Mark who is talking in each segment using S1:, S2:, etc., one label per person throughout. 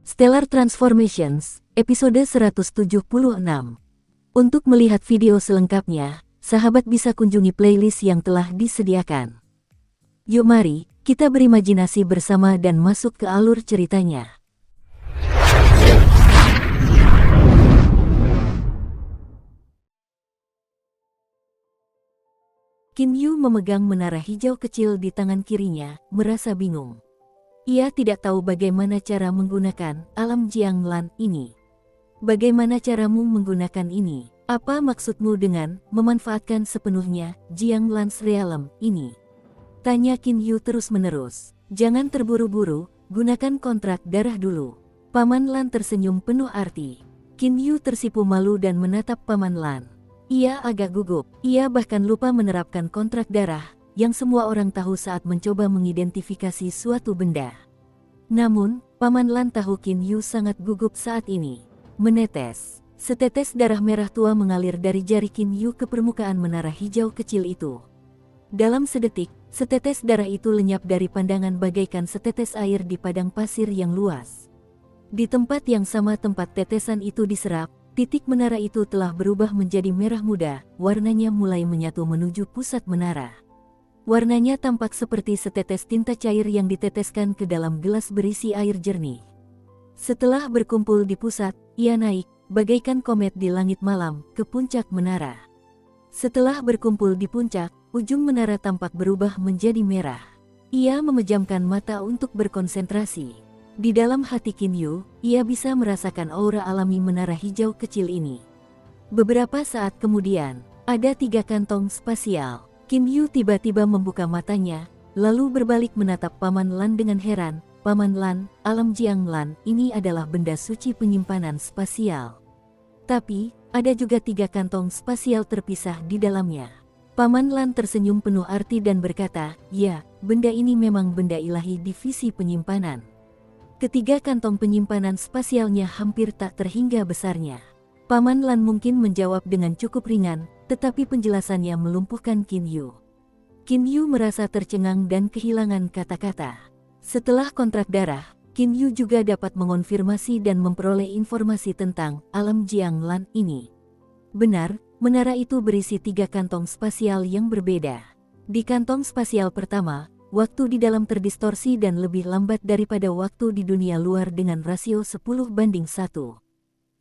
S1: Stellar Transformations, episode 176. Untuk melihat video selengkapnya, sahabat bisa kunjungi playlist yang telah disediakan. Yuk mari, kita berimajinasi bersama dan masuk ke alur ceritanya. Qin Yu memegang menara hijau kecil di tangan kirinya, merasa bingung. Ia tidak tahu bagaimana cara menggunakan alam Jianglan ini. Bagaimana caramu menggunakan ini? Apa maksudmu dengan memanfaatkan sepenuhnya Jianglan's Realm ini? Tanya Qin Yu terus-menerus. Jangan terburu-buru, gunakan kontrak darah dulu. Paman Lan tersenyum penuh arti. Qin Yu tersipu malu dan menatap Paman Lan. Ia agak gugup. Ia bahkan lupa menerapkan kontrak darah yang semua orang tahu saat mencoba mengidentifikasi suatu benda. Namun, Paman Lan tahu Qin Yu sangat gugup saat ini. Menetes. Setetes darah merah tua mengalir dari jari Qin Yu ke permukaan menara hijau kecil itu. Dalam sedetik, setetes darah itu lenyap dari pandangan bagaikan setetes air di padang pasir yang luas. Di tempat yang sama tempat tetesan itu diserap, titik menara itu telah berubah menjadi merah muda, warnanya mulai menyatu menuju pusat menara. Warnanya tampak seperti setetes tinta cair yang diteteskan ke dalam gelas berisi air jernih. Setelah berkumpul di pusat, ia naik, bagaikan komet di langit malam, ke puncak menara. Setelah berkumpul di puncak, ujung menara tampak berubah menjadi merah. Ia memejamkan mata untuk berkonsentrasi. Di dalam hati Qin Yu, ia bisa merasakan aura alami menara hijau kecil ini. Beberapa saat kemudian, ada 3 kantong spasial. Qin Yu tiba-tiba membuka matanya, lalu berbalik menatap Paman Lan dengan heran. Paman Lan, alam Jianglan ini adalah benda suci penyimpanan spasial. Tapi, ada juga 3 kantong spasial terpisah di dalamnya. Paman Lan tersenyum penuh arti dan berkata, ya, benda ini memang benda ilahi divisi penyimpanan. Ketiga kantong penyimpanan spasialnya hampir tak terhingga besarnya. Paman Lan mungkin menjawab dengan cukup ringan, tetapi penjelasannya melumpuhkan Qin Yu. Qin Yu merasa tercengang dan kehilangan kata-kata. Setelah kontrak darah, Qin Yu juga dapat mengonfirmasi dan memperoleh informasi tentang alam Jianglan ini. Benar, menara itu berisi 3 kantong spasial yang berbeda. Di kantong spasial pertama, waktu di dalam terdistorsi dan lebih lambat daripada waktu di dunia luar dengan rasio 10:1.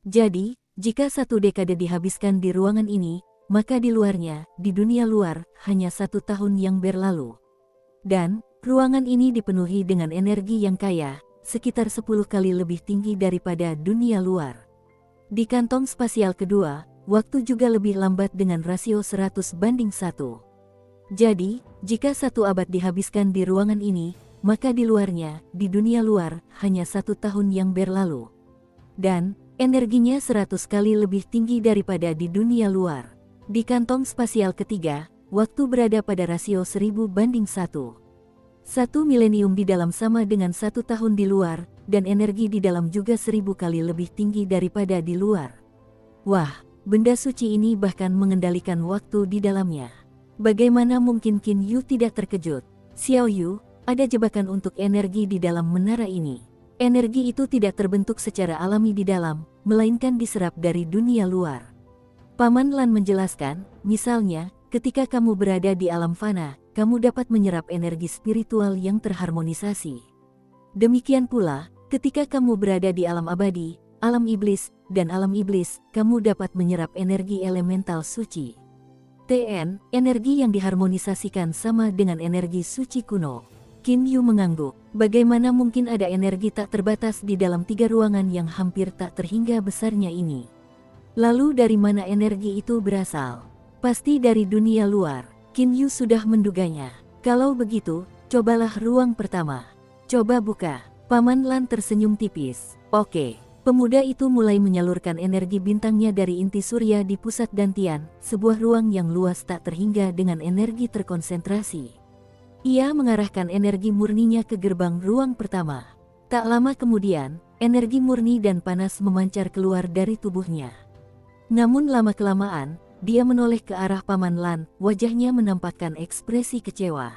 S1: Jadi, jika 1 dekade dihabiskan di ruangan ini, maka di luarnya, di dunia luar, hanya 1 tahun yang berlalu. Dan, ruangan ini dipenuhi dengan energi yang kaya, sekitar 10 kali lebih tinggi daripada dunia luar. Di kantong spasial kedua, waktu juga lebih lambat dengan rasio 100:1. Jadi, jika 1 abad dihabiskan di ruangan ini, maka di luarnya, di dunia luar, hanya 1 tahun yang berlalu. Dan, energinya 100 kali lebih tinggi daripada di dunia luar. Di kantong spasial ketiga, waktu berada pada rasio 1000:1. 1 milenium di dalam sama dengan 1 tahun di luar, dan energi di dalam juga 1000 kali lebih tinggi daripada di luar. Wah, benda suci ini bahkan mengendalikan waktu di dalamnya. Bagaimana mungkin Qin Yu tidak terkejut? Xiao Yu, ada jebakan untuk energi di dalam menara ini. Energi itu tidak terbentuk secara alami di dalam, melainkan diserap dari dunia luar. Paman Lan menjelaskan, misalnya, ketika kamu berada di alam fana, kamu dapat menyerap energi spiritual yang terharmonisasi. Demikian pula, ketika kamu berada di alam abadi, alam iblis, dan alam iblis, kamu dapat menyerap energi elemental suci. TN, energi yang diharmonisasikan sama dengan energi suci kuno. Qin Yu mengangguk. Bagaimana mungkin ada energi tak terbatas di dalam 3 ruangan yang hampir tak terhingga besarnya ini? Lalu dari mana energi itu berasal? Pasti dari dunia luar. Qin Yu sudah menduganya. Kalau begitu, cobalah ruang pertama. Coba buka. Paman Lan tersenyum tipis. Oke. Pemuda itu mulai menyalurkan energi bintangnya dari inti surya di pusat dantian, sebuah ruang yang luas tak terhingga dengan energi terkonsentrasi. Ia mengarahkan energi murninya ke gerbang ruang pertama. Tak lama kemudian, energi murni dan panas memancar keluar dari tubuhnya. Namun lama-kelamaan, dia menoleh ke arah Paman Lan, wajahnya menampakkan ekspresi kecewa.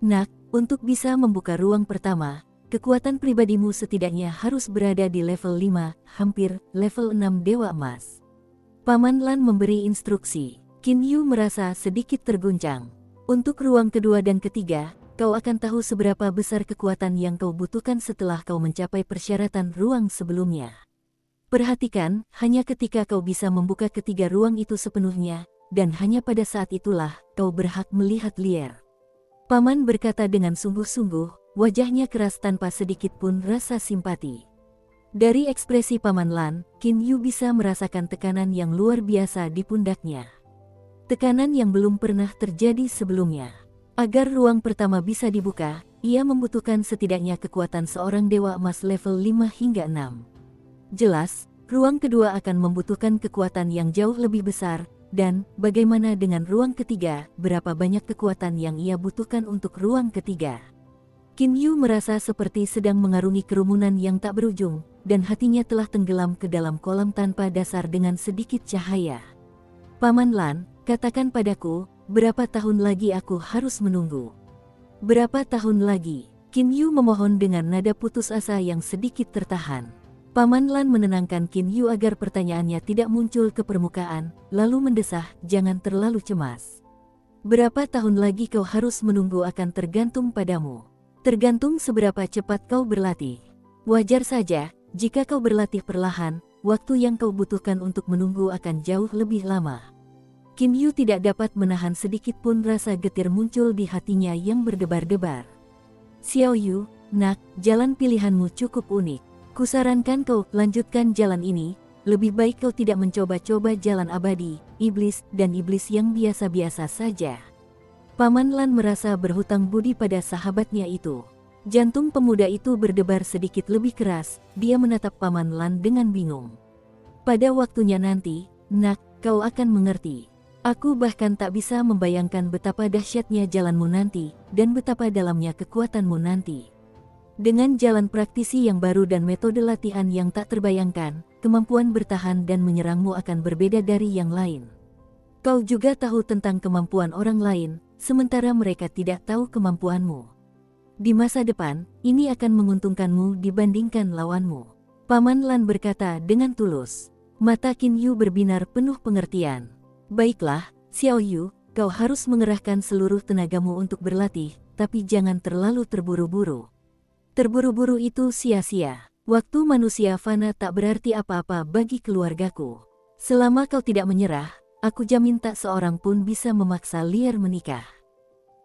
S1: Nak, untuk bisa membuka ruang pertama, kekuatan pribadimu setidaknya harus berada di level 5, hampir level 6 Dewa Emas. Paman Lan memberi instruksi. Qin Yu merasa sedikit terguncang. Untuk ruang kedua dan ketiga, kau akan tahu seberapa besar kekuatan yang kau butuhkan setelah kau mencapai persyaratan ruang sebelumnya. Perhatikan, hanya ketika kau bisa membuka ketiga ruang itu sepenuhnya, dan hanya pada saat itulah kau berhak melihat Lier. Paman berkata dengan sungguh-sungguh, wajahnya keras tanpa sedikit pun rasa simpati. Dari ekspresi Paman Lan, Qin Yu bisa merasakan tekanan yang luar biasa di pundaknya. Tekanan yang belum pernah terjadi sebelumnya. Agar ruang pertama bisa dibuka, ia membutuhkan setidaknya kekuatan seorang Dewa Emas level 5 hingga 6. Jelas, ruang kedua akan membutuhkan kekuatan yang jauh lebih besar, dan bagaimana dengan ruang ketiga, berapa banyak kekuatan yang ia butuhkan untuk ruang ketiga. Qin Yu merasa seperti sedang mengarungi kerumunan yang tak berujung, dan hatinya telah tenggelam ke dalam kolam tanpa dasar dengan sedikit cahaya. Paman Lan, katakan padaku, berapa tahun lagi aku harus menunggu? Berapa tahun lagi? Qin Yu memohon dengan nada putus asa yang sedikit tertahan. Paman Lan menenangkan Qin Yu agar pertanyaannya tidak muncul ke permukaan, lalu mendesah, jangan terlalu cemas. Berapa tahun lagi kau harus menunggu akan tergantung padamu. Tergantung seberapa cepat kau berlatih. Wajar saja, jika kau berlatih perlahan, waktu yang kau butuhkan untuk menunggu akan jauh lebih lama. Qin Yu tidak dapat menahan sedikit pun rasa getir muncul di hatinya yang berdebar-debar. Xiao Yu, nak, jalan pilihanmu cukup unik. Kusarankan kau lanjutkan jalan ini, lebih baik kau tidak mencoba-coba jalan abadi, iblis, dan iblis yang biasa-biasa saja. Paman Lan merasa berhutang budi pada sahabatnya itu. Jantung pemuda itu berdebar sedikit lebih keras, dia menatap Paman Lan dengan bingung. Pada waktunya nanti, nak, kau akan mengerti. Aku bahkan tak bisa membayangkan betapa dahsyatnya jalanmu nanti, dan betapa dalamnya kekuatanmu nanti. Dengan jalan praktisi yang baru dan metode latihan yang tak terbayangkan, kemampuan bertahan dan menyerangmu akan berbeda dari yang lain. Kau juga tahu tentang kemampuan orang lain, sementara mereka tidak tahu kemampuanmu. Di masa depan, ini akan menguntungkanmu dibandingkan lawanmu. Paman Lan berkata dengan tulus. Mata Qin Yu berbinar penuh pengertian. Baiklah, Xiao Yu, kau harus mengerahkan seluruh tenagamu untuk berlatih, tapi jangan terlalu terburu-buru. Terburu-buru itu sia-sia. Waktu manusia fana tak berarti apa-apa bagi keluargaku. Selama kau tidak menyerah, aku jamin tak seorang pun bisa memaksa Lier menikah.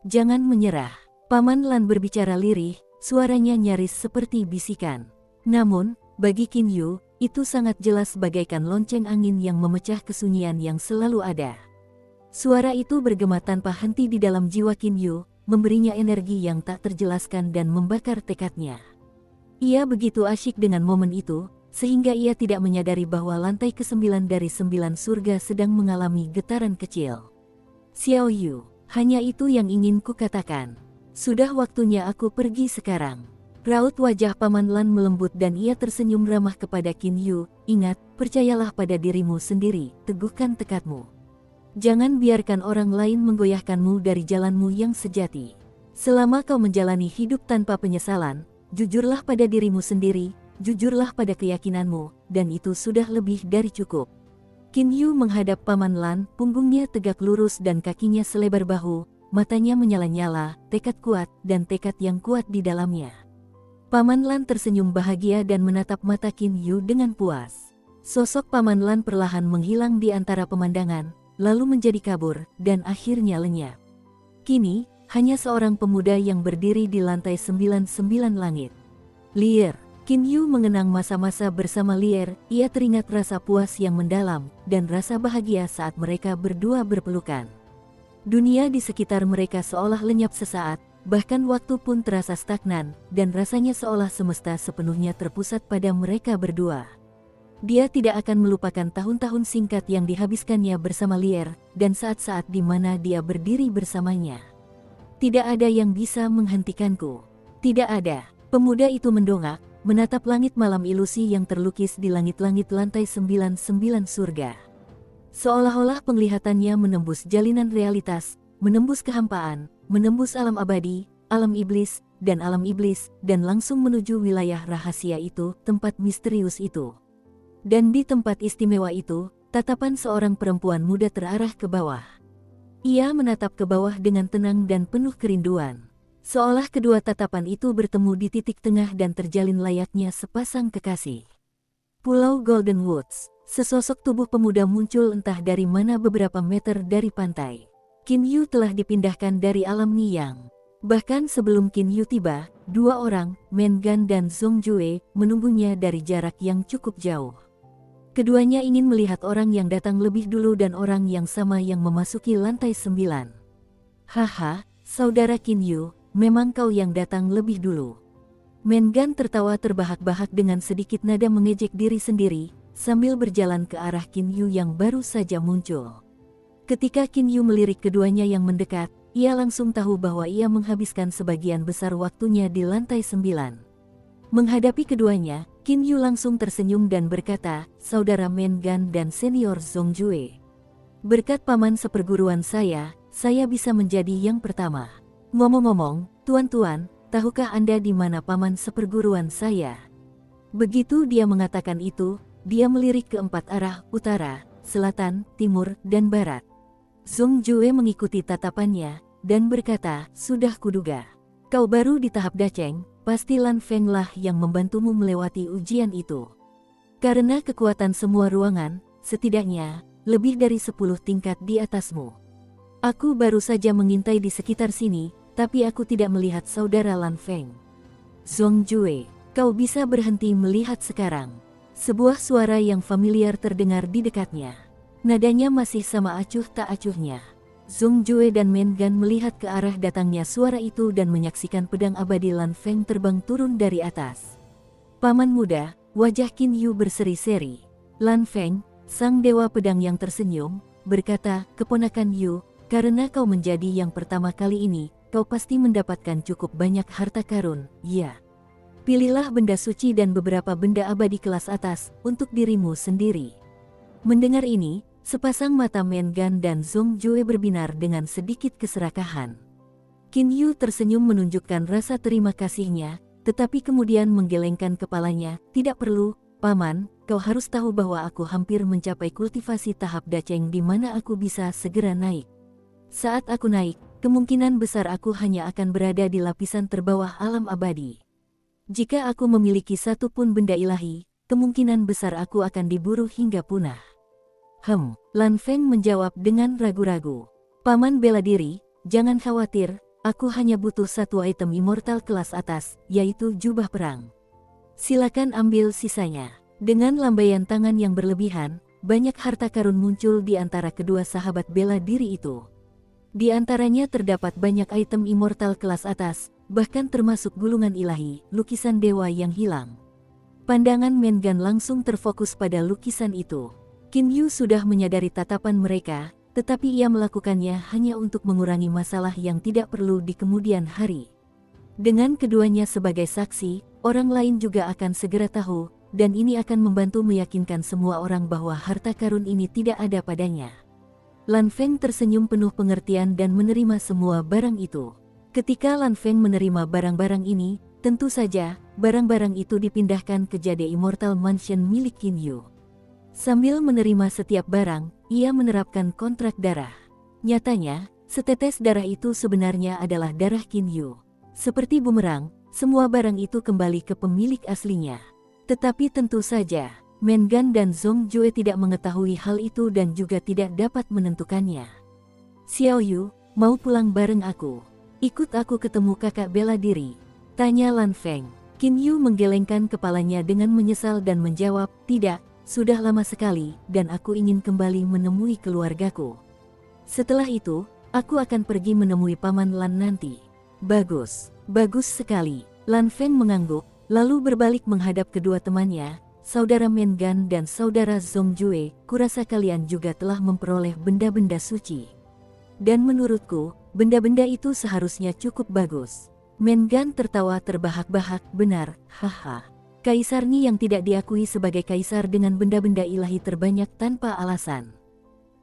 S1: Jangan menyerah. Paman Lan berbicara lirih, suaranya nyaris seperti bisikan. Namun, bagi Qin Yu, itu sangat jelas bagaikan lonceng angin yang memecah kesunyian yang selalu ada. Suara itu bergema tanpa henti di dalam jiwa Qin Yu, memberinya energi yang tak terjelaskan dan membakar tekadnya. Ia begitu asyik dengan momen itu, sehingga ia tidak menyadari bahwa lantai ke-9 dari 9 surga sedang mengalami getaran kecil. Xiao Yu, hanya itu yang ingin ku katakan. Sudah waktunya aku pergi sekarang. Raut wajah Paman Lan melembut dan ia tersenyum ramah kepada Qin Yu. Ingat, percayalah pada dirimu sendiri, teguhkan tekadmu. Jangan biarkan orang lain menggoyahkanmu dari jalanmu yang sejati. Selama kau menjalani hidup tanpa penyesalan, jujurlah pada dirimu sendiri, jujurlah pada keyakinanmu, dan itu sudah lebih dari cukup. Qin Yu menghadap Paman Lan, punggungnya tegak lurus dan kakinya selebar bahu, matanya menyala-nyala, tekad kuat, dan tekad yang kuat di dalamnya. Paman Lan tersenyum bahagia dan menatap mata Qin Yu dengan puas. Sosok Paman Lan perlahan menghilang di antara pemandangan, lalu menjadi kabur, dan akhirnya lenyap. Kini, hanya seorang pemuda yang berdiri di lantai 99 langit. Lier. Qin Yu mengenang masa-masa bersama Lier, ia teringat rasa puas yang mendalam, dan rasa bahagia saat mereka berdua berpelukan. Dunia di sekitar mereka seolah lenyap sesaat, bahkan waktu pun terasa stagnan, dan rasanya seolah semesta sepenuhnya terpusat pada mereka berdua. Dia tidak akan melupakan tahun-tahun singkat yang dihabiskannya bersama Lier, dan saat-saat di mana dia berdiri bersamanya. Tidak ada yang bisa menghentikanku. Tidak ada. Pemuda itu mendongak, menatap langit malam ilusi yang terlukis di langit-langit lantai 99 surga. Seolah-olah penglihatannya menembus jalinan realitas, menembus kehampaan, menembus alam abadi, alam iblis, dan alam iblis, dan langsung menuju wilayah rahasia itu, tempat misterius itu. Dan di tempat istimewa itu, tatapan seorang perempuan muda terarah ke bawah. Ia menatap ke bawah dengan tenang dan penuh kerinduan. Seolah kedua tatapan itu bertemu di titik tengah dan terjalin layaknya sepasang kekasih. Pulau Golden Woods, sesosok tubuh pemuda muncul entah dari mana beberapa meter dari pantai. Qin Yu telah dipindahkan dari alam Niyang. Bahkan sebelum Qin Yu tiba, dua orang, Men Gan dan Zhong Jue, menunggunya dari jarak yang cukup jauh. Keduanya ingin melihat orang yang datang lebih dulu dan orang yang sama yang memasuki lantai 9. Haha, saudara Qin Yu, memang kau yang datang lebih dulu. Men Gan tertawa terbahak-bahak dengan sedikit nada mengejek diri sendiri, sambil berjalan ke arah Qin Yu yang baru saja muncul. Ketika Qin Yu melirik keduanya yang mendekat, ia langsung tahu bahwa ia menghabiskan sebagian besar waktunya di lantai 9. Menghadapi keduanya, Qin Yu langsung tersenyum dan berkata, "Saudara Men Gan dan senior Zhong Jue. Berkat paman seperguruan saya bisa menjadi yang pertama. Ngomong-ngomong, tuan-tuan, tahukah Anda di mana paman seperguruan saya?" Begitu dia mengatakan itu, dia melirik ke empat arah, utara, selatan, timur, dan barat. Zhong Jue mengikuti tatapannya, dan berkata, "Sudah kuduga. Kau baru di tahap daceng, pasti Lan Feng lah yang membantumu melewati ujian itu. Karena kekuatan semua ruangan, setidaknya, lebih dari 10 tingkat di atasmu. Aku baru saja mengintai di sekitar sini, tapi aku tidak melihat saudara Lan Feng." "Zhong Jue, kau bisa berhenti melihat sekarang." Sebuah suara yang familiar terdengar di dekatnya. Nadanya masih sama acuh tak acuhnya. Zhong Jue dan Men Gan melihat ke arah datangnya suara itu dan menyaksikan pedang abadi Lan Feng terbang turun dari atas. "Paman muda," wajah Qin Yu berseri-seri. Lan Feng, sang dewa pedang yang tersenyum, berkata, "Keponakan Yu, karena kau menjadi yang pertama kali ini, kau pasti mendapatkan cukup banyak harta karun, ya. Pilihlah benda suci dan beberapa benda abadi kelas atas untuk dirimu sendiri." Mendengar ini, sepasang mata Men Gan dan Zhong Jue berbinar dengan sedikit keserakahan. Qin Yu tersenyum menunjukkan rasa terima kasihnya, tetapi kemudian menggelengkan kepalanya, "Tidak perlu, paman, kau harus tahu bahwa aku hampir mencapai kultivasi tahap daceng di mana aku bisa segera naik. Saat aku naik, kemungkinan besar aku hanya akan berada di lapisan terbawah alam abadi. Jika aku memiliki satu pun benda ilahi, kemungkinan besar aku akan diburu hingga punah." Lan Feng menjawab dengan ragu-ragu. "Paman bela diri, jangan khawatir, aku hanya butuh satu item immortal kelas atas, yaitu jubah perang. Silakan ambil sisanya." Dengan lambaian tangan yang berlebihan, banyak harta karun muncul di antara kedua sahabat bela diri itu. Di antaranya terdapat banyak item immortal kelas atas, bahkan termasuk gulungan ilahi, lukisan dewa yang hilang. Pandangan Men Gan langsung terfokus pada lukisan itu. Qin Yu sudah menyadari tatapan mereka, tetapi ia melakukannya hanya untuk mengurangi masalah yang tidak perlu di kemudian hari. Dengan keduanya sebagai saksi, orang lain juga akan segera tahu, dan ini akan membantu meyakinkan semua orang bahwa harta karun ini tidak ada padanya. Lan Feng tersenyum penuh pengertian dan menerima semua barang itu. Ketika Lan Feng menerima barang-barang ini, tentu saja, barang-barang itu dipindahkan ke Jade Immortal Mansion milik Qin Yu. Sambil menerima setiap barang, ia menerapkan kontrak darah. Nyatanya, setetes darah itu sebenarnya adalah darah Qin Yu. Seperti bumerang, semua barang itu kembali ke pemilik aslinya. Tetapi tentu saja, Men Gan dan Zhong Jue tidak mengetahui hal itu dan juga tidak dapat menentukannya. "Xiao Yu, mau pulang bareng aku? Ikut aku ketemu kakak bela diri?" tanya Lan Feng. Qin Yu menggelengkan kepalanya dengan menyesal dan menjawab, "Tidak. Sudah lama sekali, dan aku ingin kembali menemui keluargaku. Setelah itu, aku akan pergi menemui Paman Lan nanti." "Bagus, bagus sekali." Lan Feng mengangguk, lalu berbalik menghadap kedua temannya, "Saudara Men Gan dan saudara Zhong Jue, kurasa kalian juga telah memperoleh benda-benda suci. Dan menurutku, benda-benda itu seharusnya cukup bagus." Men Gan tertawa terbahak-bahak, "Benar, haha. Kaisar Ni yang tidak diakui sebagai kaisar dengan benda-benda ilahi terbanyak tanpa alasan.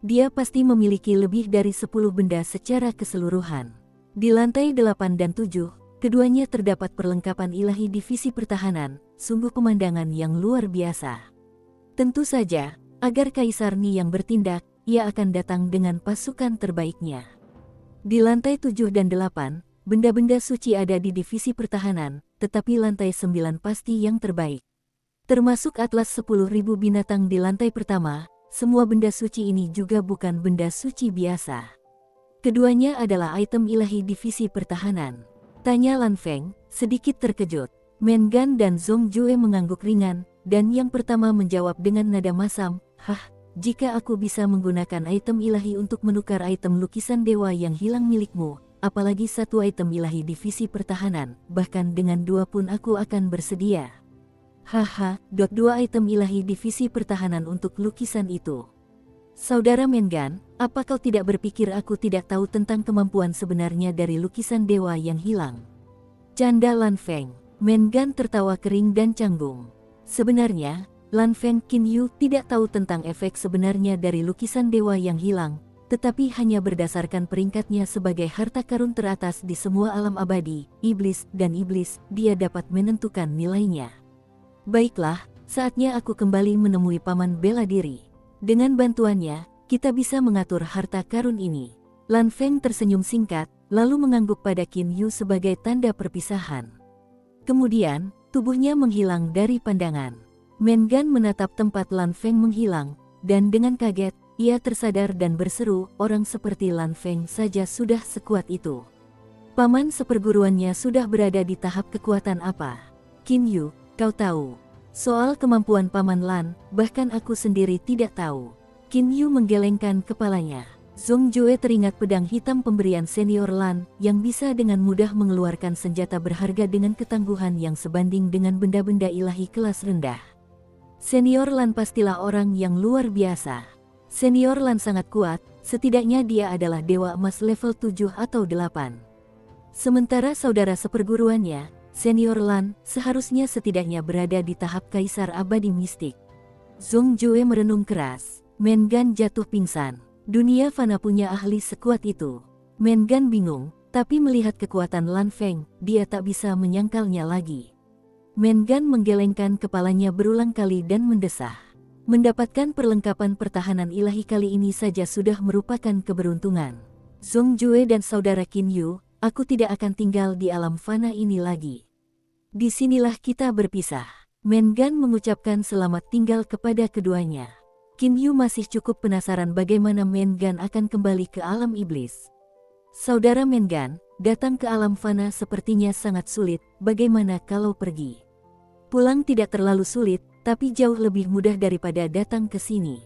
S1: Dia pasti memiliki lebih dari 10 benda secara keseluruhan. Di lantai 8 dan 7, Keduanya terdapat perlengkapan ilahi divisi pertahanan, sungguh pemandangan yang luar biasa. Tentu saja, agar Kaisar Ni yang bertindak, ia akan datang dengan pasukan terbaiknya. Di lantai 7 dan 8, benda-benda suci ada di divisi pertahanan, tetapi lantai 9 pasti yang terbaik. Termasuk atlas 10.000 binatang di lantai pertama, semua benda suci ini juga bukan benda suci biasa. Keduanya adalah item ilahi divisi pertahanan. Tanya Lan Feng, sedikit terkejut. Men Gan dan Zhong Jue mengangguk ringan, dan yang pertama menjawab dengan nada masam, "Hah, jika aku bisa menggunakan item ilahi untuk menukar item lukisan dewa yang hilang milikmu, apalagi satu item ilahi divisi pertahanan, bahkan dengan dua pun aku akan bersedia." Haha, dua item ilahi divisi pertahanan untuk lukisan itu. Saudara Men Gan, apa kau tidak berpikir aku tidak tahu tentang kemampuan sebenarnya dari lukisan dewa yang hilang? Canda Lan Feng. Men Gan tertawa kering dan canggung. Sebenarnya, Lan Feng Qin Yu tidak tahu tentang efek sebenarnya dari lukisan dewa yang hilang, tetapi hanya berdasarkan peringkatnya sebagai harta karun teratas di semua alam abadi, iblis, dia dapat menentukan nilainya. Baiklah, saatnya aku kembali menemui Paman Bela Diri. Dengan bantuannya, kita bisa mengatur harta karun ini. Lan Feng tersenyum singkat, lalu mengangguk pada Qin Yu sebagai tanda perpisahan. Kemudian, tubuhnya menghilang dari pandangan. Men Gan menatap tempat Lan Feng menghilang, dan dengan kaget, ia tersadar dan berseru, orang seperti Lan Feng saja sudah sekuat itu. Paman seperguruannya sudah berada di tahap kekuatan apa? Qin Yu, kau tahu. Soal kemampuan Paman Lan, bahkan aku sendiri tidak tahu. Qin Yu menggelengkan kepalanya. Zhong Jue teringat pedang hitam pemberian senior Lan, yang bisa dengan mudah mengeluarkan senjata berharga dengan ketangguhan yang sebanding dengan benda-benda ilahi kelas rendah. Senior Lan pastilah orang yang luar biasa. Senior Lan sangat kuat, setidaknya dia adalah dewa emas level 7 atau 8. Sementara saudara seperguruannya, Senior Lan, seharusnya setidaknya berada di tahap Kaisar Abadi Mistik. Zhong Jue merenung keras. Men Gan jatuh pingsan. Dunia fana punya ahli sekuat itu. Men Gan bingung, tapi melihat kekuatan Lan Feng, dia tak bisa menyangkalnya lagi. Men Gan menggelengkan kepalanya berulang kali dan mendesah. Mendapatkan perlengkapan pertahanan ilahi kali ini saja sudah merupakan keberuntungan. Zhong Jue dan saudara Qin Yu, aku tidak akan tinggal di alam fana ini lagi. Disinilah kita berpisah. Men Gan mengucapkan selamat tinggal kepada keduanya. Qin Yu masih cukup penasaran bagaimana Men Gan akan kembali ke alam iblis. Saudara Men Gan, datang ke alam fana sepertinya sangat sulit, bagaimana kalau pergi? Pulang tidak terlalu sulit, tapi jauh lebih mudah daripada datang ke sini.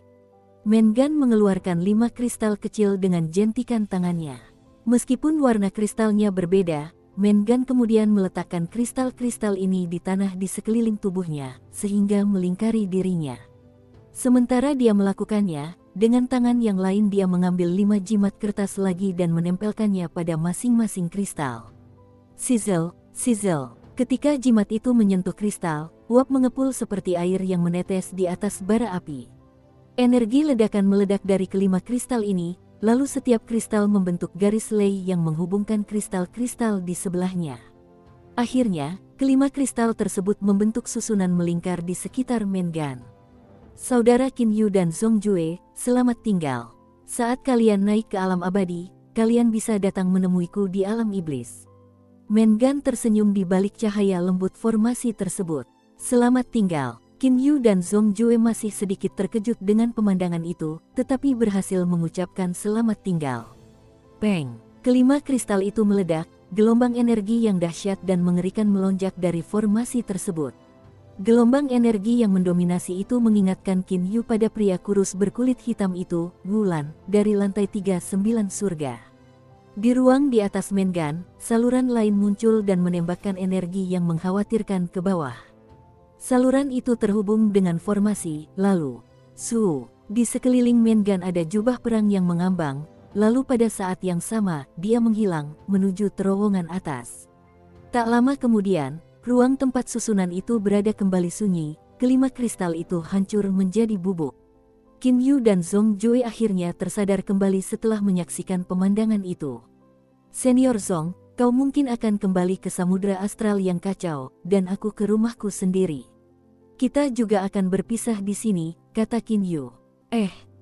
S1: Men Gan mengeluarkan 5 kristal kecil dengan jentikan tangannya. Meskipun warna kristalnya berbeda, Men Gan kemudian meletakkan kristal-kristal ini di tanah di sekeliling tubuhnya, sehingga melingkari dirinya. Sementara dia melakukannya, dengan tangan yang lain dia mengambil 5 jimat kertas lagi dan menempelkannya pada masing-masing kristal. Sizzle, sizzle. Ketika jimat itu menyentuh kristal, uap mengepul seperti air yang menetes di atas bara api. Energi ledakan meledak dari kelima kristal ini, lalu setiap kristal membentuk garis lei yang menghubungkan kristal-kristal di sebelahnya. Akhirnya, kelima kristal tersebut membentuk susunan melingkar di sekitar Men Gan. Saudara Qin Yu dan Zhong Jue, selamat tinggal. Saat kalian naik ke alam abadi, kalian bisa datang menemuiku di alam iblis. Men Gan tersenyum di balik cahaya lembut formasi tersebut. Selamat tinggal. Qin Yu dan Zhong Jue masih sedikit terkejut dengan pemandangan itu, tetapi berhasil mengucapkan selamat tinggal. Peng! Kelima kristal itu meledak, gelombang energi yang dahsyat dan mengerikan melonjak dari formasi tersebut. Gelombang energi yang mendominasi itu mengingatkan Qin Yu pada pria kurus berkulit hitam itu, Wulan, dari lantai 39 surga. Di ruang di atas Men Gan, saluran lain muncul dan menembakkan energi yang mengkhawatirkan ke bawah. Saluran itu terhubung dengan formasi, lalu, di sekeliling Men Gan ada jubah perang yang mengambang, lalu pada saat yang sama, dia menghilang, menuju terowongan atas. Tak lama kemudian, ruang tempat susunan itu berada kembali sunyi, kelima kristal itu hancur menjadi bubuk. Qin Yu dan Zhong Jue akhirnya tersadar kembali setelah menyaksikan pemandangan itu. Senior Zhong, Kau mungkin akan kembali ke samudra astral yang kacau, dan aku ke rumahku sendiri. Kita juga akan berpisah di sini, kata Qin Yu.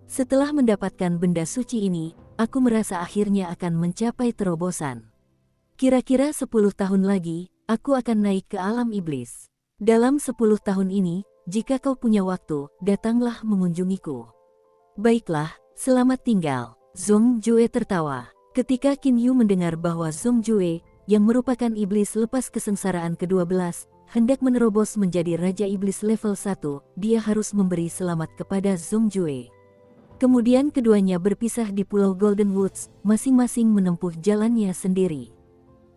S1: Setelah mendapatkan benda suci ini, aku merasa akhirnya akan mencapai terobosan. Kira-kira 10 tahun lagi, aku akan naik ke alam iblis. Dalam 10 tahun ini, jika kau punya waktu, datanglah mengunjungiku. Baiklah, selamat tinggal. Zhong Jue tertawa. Ketika Qin Yu mendengar bahwa Zhong Jue, yang merupakan iblis lepas kesengsaraan ke-12, hendak menerobos menjadi Raja Iblis level 1, dia harus memberi selamat kepada Zhong Jue. Kemudian keduanya berpisah di Pulau Golden Woods, masing-masing menempuh jalannya sendiri.